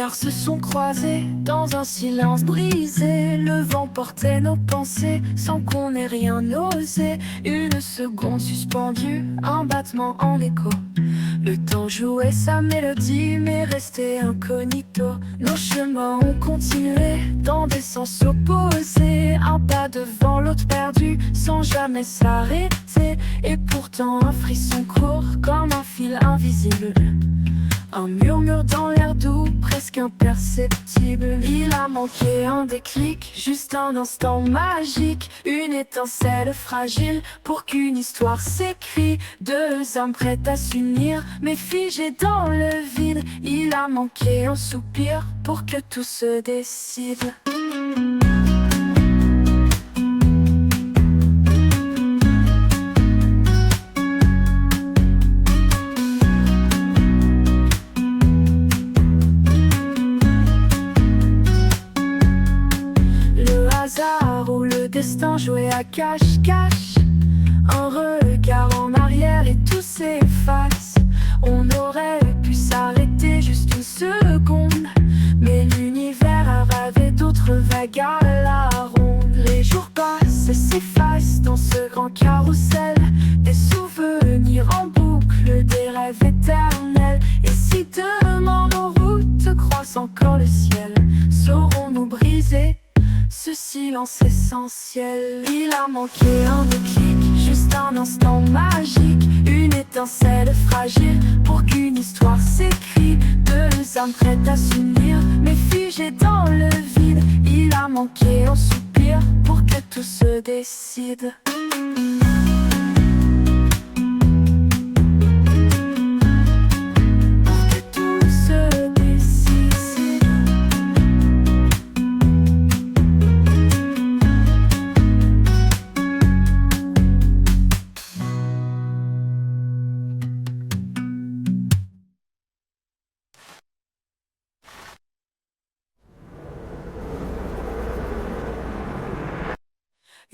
regards se sont croisés dans un silence brisé. Le vent portait nos pensées sans qu'on ait rien osé. Une seconde suspendue, un battement en écho. Le temps jouait sa mélodie mais restait incognito. Nos chemins ont continué dans des sens opposés. Un pas devant l'autre perdu sans jamais s'arrêter. Et pourtant un frisson court comme un fil invisible. Un murmure dans l'air doux, presque imperceptible. Il a manqué un déclic, juste un instant magique. Une étincelle fragile pour qu'une histoire s'écrit. Deux âmes prêtes à s'unir, mais figées dans le vide. Il a manqué un soupir pour que tout se décide. Où le destin jouait à cache-cache. Un regard en arrière et tout s'efface. On aurait pu s'arrêter juste une seconde, mais l'univers a rêvé d'autres vagues à la ronde. Les jours passent et s'effacent dans ce grand carrousel. Des souvenirs en boucle, des rêves éternels. Et si demain nos routes croisent encore le ciel, saurons-nous briser ce silence essentiel? Il a manqué un déclic, juste un instant magique. Une étincelle fragile pour qu'une histoire s'écrit. Deux âmes prêtes à s'unir, mais figées dans le vide. Il a manqué un soupir pour que tout se décide.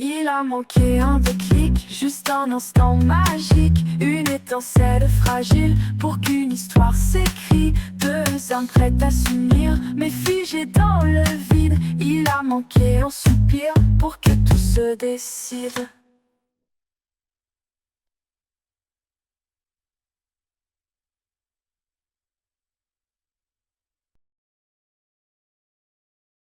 Il a manqué un déclic, juste un instant magique. Une étincelle fragile pour qu'une histoire s'écrit. Deux âmes prêtes à s'unir, mais figées dans le vide. Il a manqué un soupir pour que tout se décide.